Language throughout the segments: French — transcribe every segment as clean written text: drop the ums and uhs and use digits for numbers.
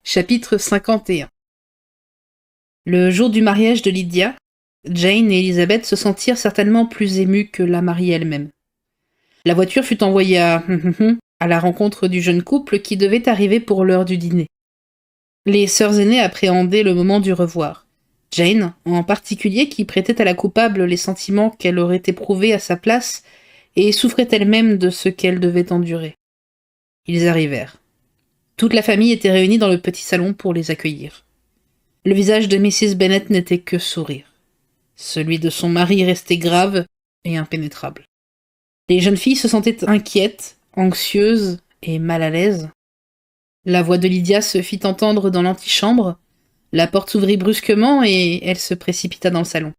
Chapitre 51. Le jour du mariage de Lydia, Jane et Elizabeth se sentirent certainement plus émues que la mariée elle-même. La voiture fut envoyée à la rencontre du jeune couple qui devait arriver pour l'heure du dîner. Les sœurs aînées appréhendaient le moment du revoir. Jane, en particulier, qui prêtait à la coupable les sentiments qu'elle aurait éprouvés à sa place et souffrait elle-même de ce qu'elle devait endurer. Ils arrivèrent. Toute la famille était réunie dans le petit salon pour les accueillir. Le visage de Mrs. Bennet n'était que sourire. Celui de son mari restait grave et impénétrable. Les jeunes filles se sentaient inquiètes, anxieuses et mal à l'aise. La voix de Lydia se fit entendre dans l'antichambre, la porte s'ouvrit brusquement et elle se précipita dans le salon.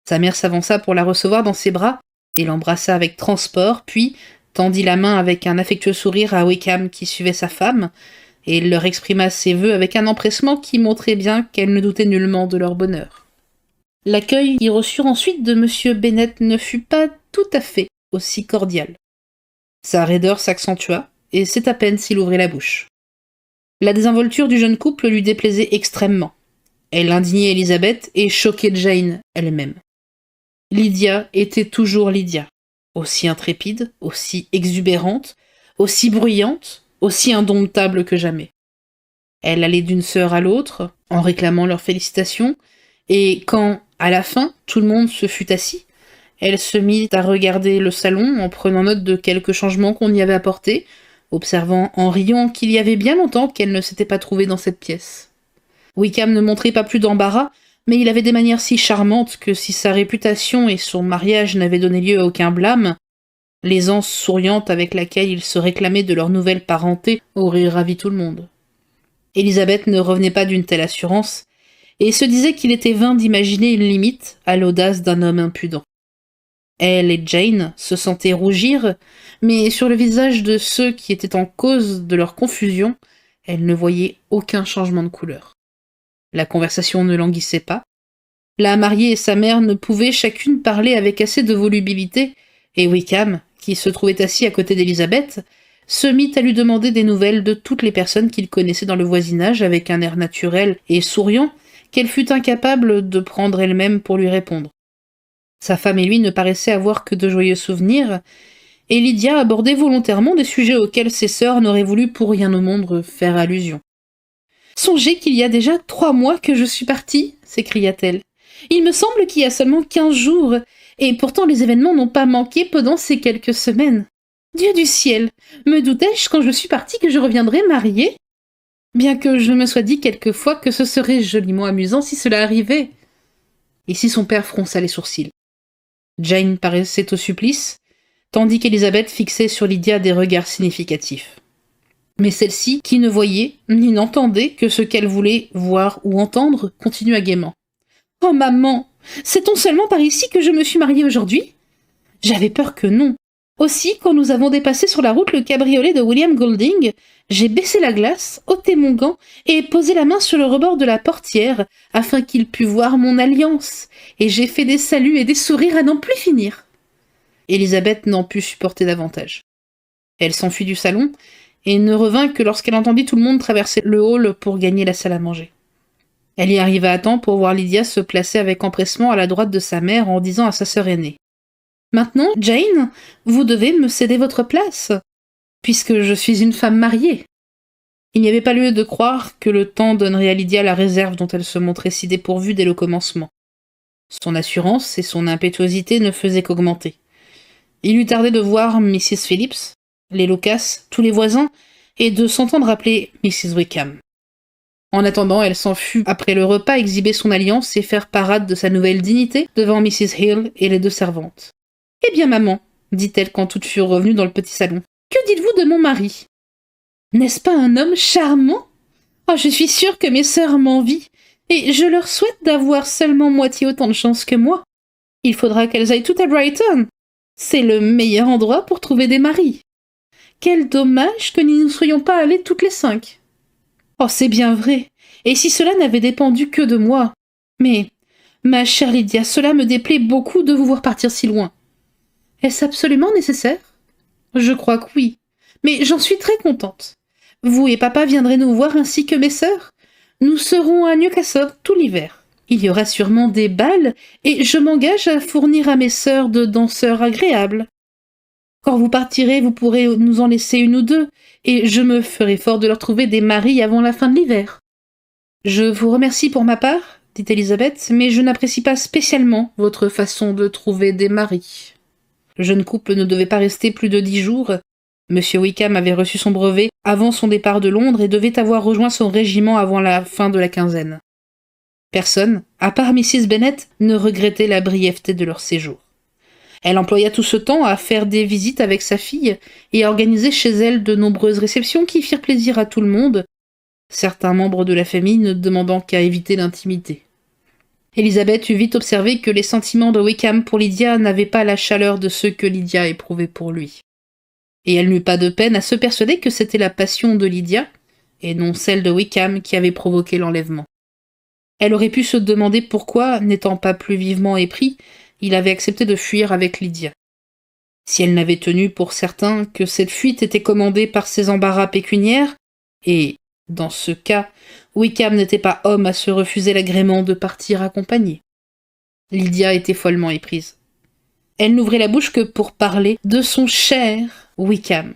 Sa mère s'avança pour la recevoir dans ses bras et l'embrassa avec transport, puis tendit la main avec un affectueux sourire à Wickham qui suivait sa femme, et il leur exprima ses vœux avec un empressement qui montrait bien qu'elle ne doutait nullement de leur bonheur. L'accueil qu'ils reçurent ensuite de M. Bennet ne fut pas tout à fait aussi cordial. Sa raideur s'accentua, et c'est à peine s'il ouvrait la bouche. La désinvolture du jeune couple lui déplaisait extrêmement. Elle indignait Elizabeth et choquait Jane elle-même. Lydia était toujours Lydia, aussi intrépide, aussi exubérante, aussi bruyante, aussi indomptable que jamais. Elle allait d'une sœur à l'autre, en réclamant leurs félicitations, et quand, à la fin, tout le monde se fut assis, elle se mit à regarder le salon en prenant note de quelques changements qu'on y avait apportés, observant en riant qu'il y avait bien longtemps qu'elle ne s'était pas trouvée dans cette pièce. Wickham ne montrait pas plus d'embarras, mais il avait des manières si charmantes que si sa réputation et son mariage n'avaient donné lieu à aucun blâme, l'aisance souriante avec laquelle il se réclamait de leur nouvelle parenté aurait ravi tout le monde. Elizabeth ne revenait pas d'une telle assurance, et se disait qu'il était vain d'imaginer une limite à l'audace d'un homme impudent. Elle et Jane se sentaient rougir, mais sur le visage de ceux qui étaient en cause de leur confusion, elles ne voyaient aucun changement de couleur. La conversation ne languissait pas. La mariée et sa mère ne pouvaient chacune parler avec assez de volubilité, et Wickham, qui se trouvait assis à côté d'Elizabeth, se mit à lui demander des nouvelles de toutes les personnes qu'il connaissait dans le voisinage avec un air naturel et souriant qu'elle fut incapable de prendre elle-même pour lui répondre. Sa femme et lui ne paraissaient avoir que de joyeux souvenirs, et Lydia abordait volontairement des sujets auxquels ses sœurs n'auraient voulu pour rien au monde faire allusion. « Songez qu'il y a déjà 3 mois que je suis partie !» s'écria-t-elle. « Il me semble qu'il y a seulement 15 jours, et pourtant les événements n'ont pas manqué pendant ces quelques semaines. Dieu du ciel, me doutais-je quand je suis partie que je reviendrais mariée? Bien que je me sois dit quelquefois que ce serait joliment amusant si cela arrivait. » Ici son père fronça les sourcils. Jane paraissait au supplice, tandis qu'Elizabeth fixait sur Lydia des regards significatifs. Mais celle-ci, qui ne voyait ni n'entendait que ce qu'elle voulait voir ou entendre, continua gaiement. « Oh maman, sait-on seulement par ici que je me suis mariée aujourd'hui? J'avais peur que non. Aussi, quand nous avons dépassé sur la route le cabriolet de William Golding, j'ai baissé la glace, ôté mon gant et posé la main sur le rebord de la portière afin qu'il pût voir mon alliance, et j'ai fait des saluts et des sourires à n'en plus finir. » Elizabeth n'en put supporter davantage. Elle s'enfuit du salon et ne revint que lorsqu'elle entendit tout le monde traverser le hall pour gagner la salle à manger. Elle y arriva à temps pour voir Lydia se placer avec empressement à la droite de sa mère en disant à sa sœur aînée « Maintenant, Jane, vous devez me céder votre place, puisque je suis une femme mariée. » Il n'y avait pas lieu de croire que le temps donnerait à Lydia la réserve dont elle se montrait si dépourvue dès le commencement. Son assurance et son impétuosité ne faisaient qu'augmenter. Il lui tardait de voir Mrs. Phillips, les Lucas, tous les voisins, et de s'entendre appeler Mrs. Wickham. En attendant, elle s'en fut après le repas exhiber son alliance et faire parade de sa nouvelle dignité devant Mrs. Hill et les 2 servantes. « Eh bien, maman, dit-elle quand toutes furent revenues dans le petit salon, que dites-vous de mon mari? N'est-ce pas un homme charmant? Oh, je suis sûre que mes sœurs m'envient, et je leur souhaite d'avoir seulement moitié autant de chance que moi. Il faudra qu'elles aillent toutes à Brighton. C'est le meilleur endroit pour trouver des maris. Quel dommage que nous n'y soyons pas allées toutes les 5. Oh, c'est bien vrai, et si cela n'avait dépendu que de moi. Mais, ma chère Lydia, cela me déplaît beaucoup de vous voir partir si loin. Est-ce absolument nécessaire? Je crois que oui, mais j'en suis très contente. Vous et papa viendrez nous voir ainsi que mes sœurs. Nous serons à Newcastle tout l'hiver. Il y aura sûrement des bals, et je m'engage à fournir à mes sœurs de danseurs agréables. Quand vous partirez, vous pourrez nous en laisser une ou deux, et je me ferai fort de leur trouver des maris avant la fin de l'hiver. Je vous remercie pour ma part, dit Elisabeth, mais je n'apprécie pas spécialement votre façon de trouver des maris. Le jeune couple ne devait pas rester plus de 10 jours. Monsieur Wickham avait reçu son brevet avant son départ de Londres et devait avoir rejoint son régiment avant la fin de la quinzaine. Personne, à part Mrs. Bennet, ne regrettait la brièveté de leur séjour. Elle employa tout ce temps à faire des visites avec sa fille et à organiser chez elle de nombreuses réceptions qui firent plaisir à tout le monde, certains membres de la famille ne demandant qu'à éviter l'intimité. Elisabeth eut vite observé que les sentiments de Wickham pour Lydia n'avaient pas la chaleur de ceux que Lydia éprouvait pour lui. Et elle n'eut pas de peine à se persuader que c'était la passion de Lydia, et non celle de Wickham, qui avait provoqué l'enlèvement. Elle aurait pu se demander pourquoi, n'étant pas plus vivement épris, il avait accepté de fuir avec Lydia. Si elle n'avait tenu pour certain que cette fuite était commandée par ses embarras pécuniaires, et, dans ce cas, Wickham n'était pas homme à se refuser l'agrément de partir accompagné. Lydia était follement éprise. Elle n'ouvrait la bouche que pour parler de son cher Wickham.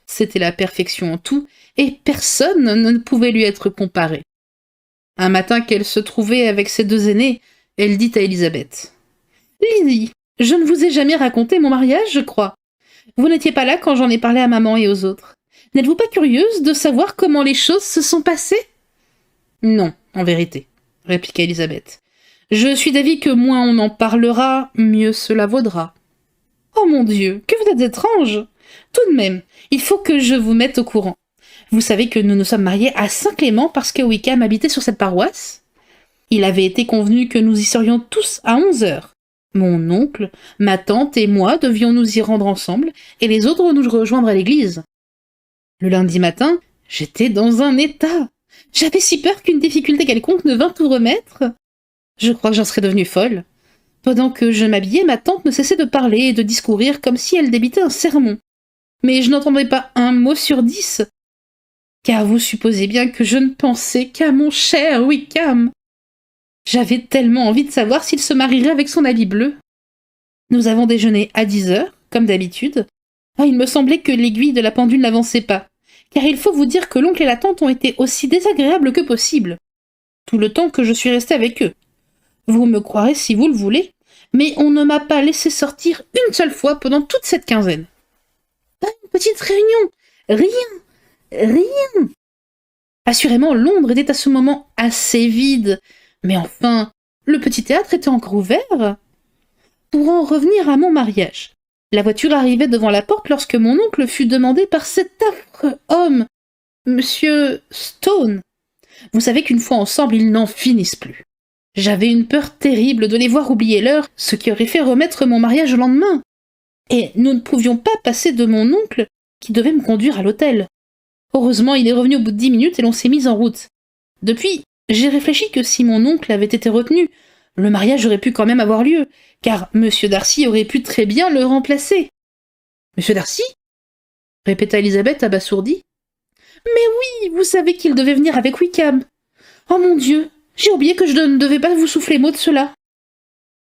C'était la perfection en tout, et personne ne pouvait lui être comparé. Un matin qu'elle se trouvait avec ses deux aînés, elle dit à Elisabeth : « Lydie, je ne vous ai jamais raconté mon mariage, je crois. Vous n'étiez pas là quand j'en ai parlé à maman et aux autres. N'êtes-vous pas curieuse de savoir comment les choses se sont passées ? » ?»« Non, en vérité, » répliqua Elisabeth. « Je suis d'avis que moins on en parlera, mieux cela vaudra. »« Oh mon Dieu, que vous êtes étrange ! Tout de même, il faut que je vous mette au courant. Vous savez que nous nous sommes mariés à Saint-Clément parce que Wickham habitait sur cette paroisse ? Il avait été convenu que nous y serions tous à 11h. Mon oncle, ma tante et moi devions nous y rendre ensemble, et les autres nous rejoindre à l'église. Le lundi matin, j'étais dans un état. J'avais si peur qu'une difficulté quelconque ne vînt tout remettre. Je crois que j'en serais devenue folle. Pendant que je m'habillais, ma tante ne cessait de parler et de discourir comme si elle débitait un sermon. Mais je n'entendais pas un mot sur 10. Car vous supposez bien que je ne pensais qu'à mon cher Wickham. J'avais tellement envie de savoir s'il se marierait avec son habit bleu. Nous avons déjeuné à 10h, comme d'habitude. Il me semblait que l'aiguille de la pendule n'avançait pas, car il faut vous dire que l'oncle et la tante ont été aussi désagréables que possible, tout le temps que je suis restée avec eux. Vous me croirez si vous le voulez, mais on ne m'a pas laissé sortir une seule fois pendant toute cette quinzaine. Pas une petite réunion, rien. Assurément, Londres était à ce moment assez vide, mais enfin, le petit théâtre était encore ouvert. Pour en revenir à mon mariage, la voiture arrivait devant la porte lorsque mon oncle fut demandé par cet affreux homme, Monsieur Stone. Vous savez qu'une fois ensemble, ils n'en finissent plus. J'avais une peur terrible de les voir oublier l'heure, ce qui aurait fait remettre mon mariage au lendemain. Et nous ne pouvions pas passer de mon oncle, qui devait me conduire à l'hôtel. Heureusement, il est revenu au bout de 10 minutes et l'on s'est mis en route. Depuis, j'ai réfléchi que si mon oncle avait été retenu, le mariage aurait pu quand même avoir lieu, car Monsieur Darcy aurait pu très bien le remplacer. « Monsieur Darcy ?» répéta Elisabeth abasourdie. « Mais oui, vous savez qu'il devait venir avec Wickham. Oh mon Dieu, j'ai oublié que je ne devais pas vous souffler mot de cela.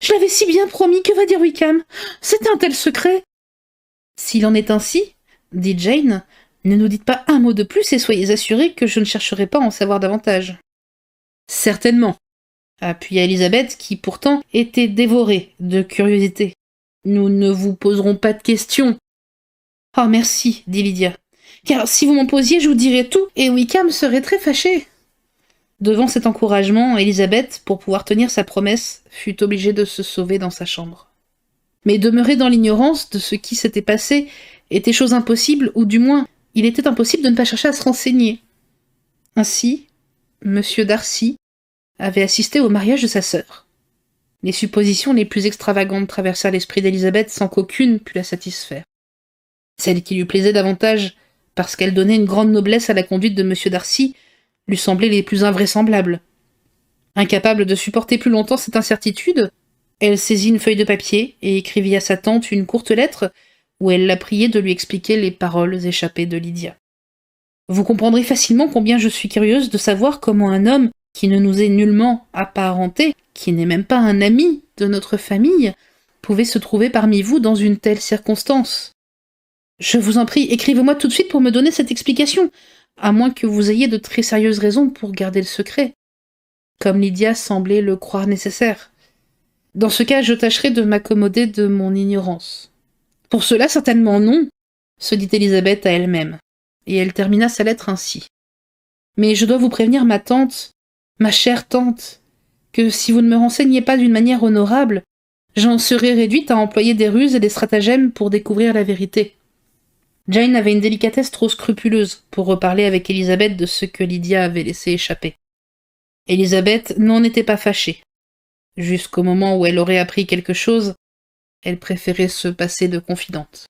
Je l'avais si bien promis, que va dire Wickham ? C'est un tel secret. » »« S'il en est ainsi, dit Jane, ne nous dites pas un mot de plus et soyez assurés que je ne chercherai pas à en savoir davantage. »« Certainement, » appuya Elisabeth, qui pourtant était dévorée de curiosité. « Nous ne vous poserons pas de questions. »« Oh, merci, dit Lydia. Car si vous m'en posiez, je vous dirais tout, et Wickham serait très fâché. » Devant cet encouragement, Elisabeth, pour pouvoir tenir sa promesse, fut obligée de se sauver dans sa chambre. Mais demeurer dans l'ignorance de ce qui s'était passé était chose impossible, ou du moins, il était impossible de ne pas chercher à se renseigner. Ainsi, Monsieur Darcy avait assisté au mariage de sa sœur. Les suppositions les plus extravagantes traversèrent l'esprit d'Elisabeth sans qu'aucune pût la satisfaire. Celles qui lui plaisaient davantage, parce qu'elles donnaient une grande noblesse à la conduite de Monsieur Darcy, lui semblaient les plus invraisemblables. Incapable de supporter plus longtemps cette incertitude, elle saisit une feuille de papier et écrivit à sa tante une courte lettre où elle la priait de lui expliquer les paroles échappées de Lydia. Vous comprendrez facilement combien je suis curieuse de savoir comment un homme qui ne nous est nullement apparenté, qui n'est même pas un ami de notre famille, pouvait se trouver parmi vous dans une telle circonstance. Je vous en prie, écrivez-moi tout de suite pour me donner cette explication, à moins que vous ayez de très sérieuses raisons pour garder le secret. Comme Lydia semblait le croire nécessaire. Dans ce cas, je tâcherai de m'accommoder de mon ignorance. Pour cela, certainement non, se dit Élisabeth à elle-même, et elle termina sa lettre ainsi. Mais je dois vous prévenir, ma tante, ma chère tante, que si vous ne me renseignez pas d'une manière honorable, j'en serai réduite à employer des ruses et des stratagèmes pour découvrir la vérité. Jane avait une délicatesse trop scrupuleuse pour reparler avec Élisabeth de ce que Lydia avait laissé échapper. Élisabeth n'en était pas fâchée. Jusqu'au moment où elle aurait appris quelque chose, elle préférait se passer de confidente.